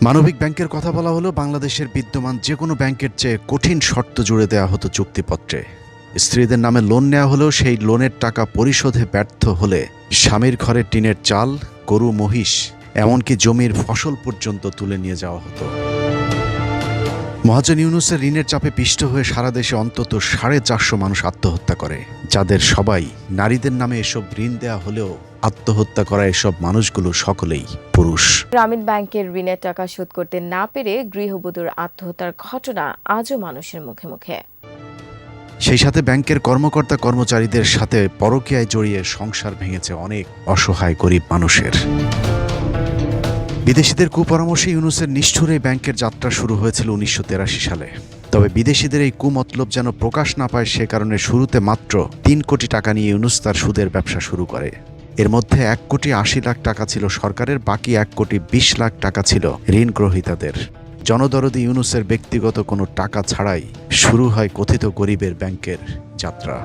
মানবিক ব্যাংকের কথা বলা হলো বাংলাদেশের বিদ্যমান যে কোনো ব্যাংকের চেয়ে কঠিন শর্ত জুড়ে দেওয়া হতো চুক্তিপত্রে। স্ত্রীদের নামে লোন নেওয়া হলেও সেই লোনের টাকা পরিশোধে ব্যর্থ হলে স্বামীর ঘরে টিনের চাল, গরু, মহিষ, এমনকি জমির ফসল পর্যন্ত তুলে নিয়ে যাওয়া হতো। মহাজন ইউনূসের ঋণের চাপে পিষ্ট হয়ে সারা দেশে অন্তত 450 মানুষ আত্মহত্যা করে, যাদের সবাই নারীদের নামে এসব ঋণ দেয়া হলেও আত্মহত্যা করা এসব মানুষগুলো সকলেই পুরুষ। গ্রামীণ ব্যাংকের ঋণের টাকা শোধ করতে না পেরে গৃহবধূর আত্মহত্যার ঘটনা আজও মানুষের মুখে মুখে। সেই সাথে ব্যাংকের কর্মকর্তা কর্মচারীদের সাথে পরকীয়ায় জড়িয়ে সংসার ভেঙেছে অনেক অসহায় গরিব মানুষের। বিদেশিদের কুপরামর্শে ইউনূসের নিষ্ঠুর এই ব্যাংকের যাত্রা শুরু হয়েছিল 1983 সালে। তবে বিদেশিদের এই কুমতলব যেন প্রকাশ না পায়, সে কারণে শুরুতে মাত্র 3 কোটি টাকা নিয়ে ইউনূস তার সুদের ব্যবসা শুরু করে। এর মধ্যে 1 কোটি 80 লাখ টাকা ছিল সরকারের, বাকি 1 কোটি 20 লাখ টাকা ছিল ঋণ গ্রহীতাদের। জনদরদি ইউনূসের ব্যক্তিগত কোনো টাকা ছাড়াই শুরু হয় কথিত গরিবের ব্যাংকের যাত্রা।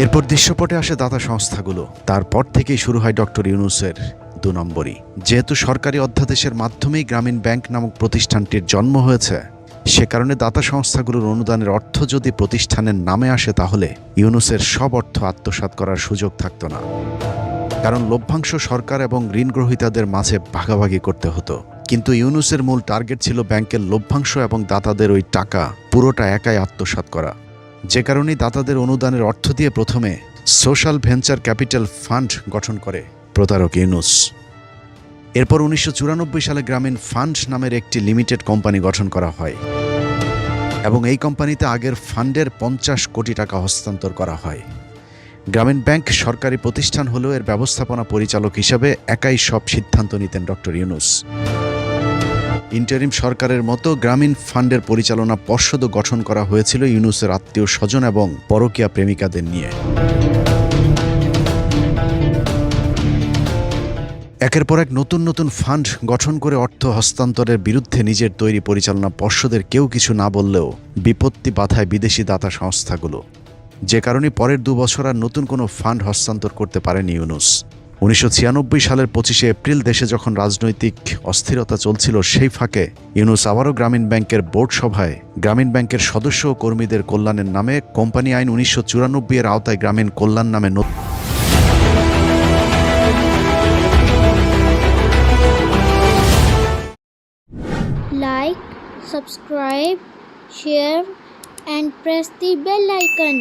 এরপর দৃশ্যপটে আসে দাতা সংস্থাগুলো। তারপর থেকেই শুরু হয় ডক্টর ইউনূসের 2 নম্বরই। যেহেতু সরকারি অধ্যাদেশের মাধ্যমেই গ্রামীণ ব্যাংক নামক প্রতিষ্ঠানটির জন্ম হয়েছে, সে কারণে দাতা সংস্থাগুলোর অনুদানের অর্থ যদি প্রতিষ্ঠানের নামে আসে, তাহলে ইউনূসের সব অর্থ আত্মসাৎ করার সুযোগ থাকত না। কারণ লভ্যাংশ সরকার এবং ঋণ গ্রহীতাদের মাঝে ভাগাভাগি করতে হতো। কিন্তু ইউনূসের মূল টার্গেট ছিল ব্যাংকের লভ্যাংশ এবং দাতাদের ওই টাকা পুরোটা একাই আত্মসাৎ করা। যে কারণেই দাতাদের অনুদানের অর্থ দিয়ে প্রথমে সোশ্যাল ভেঞ্চার ক্যাপিটাল ফান্ড গঠন করে প্রতারক ইউনূস। এরপর 1994 সালে গ্রামীণ ফান্ড নামের একটি লিমিটেড কোম্পানি গঠন করা হয় এবং এই কোম্পানিতে আগের ফান্ডের 50 কোটি টাকা হস্তান্তর করা হয়। গ্রামীণ ব্যাংক সরকারি প্রতিষ্ঠান হলেও এর ব্যবস্থাপনা পরিচালক হিসাবে একাই সব সিদ্ধান্ত নিতেন ডক্টর ইউনূস। ইন্টারিম সরকারের মতো গ্রামীণ ফান্ডের পরিচালনা পর্ষদও গঠন করা হয়েছিল ইউনূসের আত্মীয় স্বজন এবং পরকীয়া প্রেমিকাদের নিয়ে। একের পর এক নতুন নতুন ফান্ড গঠন করে অর্থ হস্তান্তরের বিরুদ্ধে নিজের তৈরি পরিচালনা পর্ষদের কেউ কিছু না বললেও বিপত্তি বাধায় বিদেশি দাতা সংস্থাগুলো। যে কারণে পরের 2 বছর আর নতুন কোনো ফান্ড হস্তান্তর করতে পারেনি ইউনূস। 1996 সালের 25শে এপ্রিল দেশে যখন রাজনৈতিক অস্থিরতা চলছিল, সেই ফাঁকে ইউনূস আবারও গ্রামীণ ব্যাংকের বোর্ড সভায় গ্রামীণ ব্যাংকের সদস্য ও কর্মীদের কল্যাণের নামে কোম্পানি আইন 1994 এর আওতায় গ্রামীণ কল্যাণ নামে Like, subscribe, share and press the bell icon.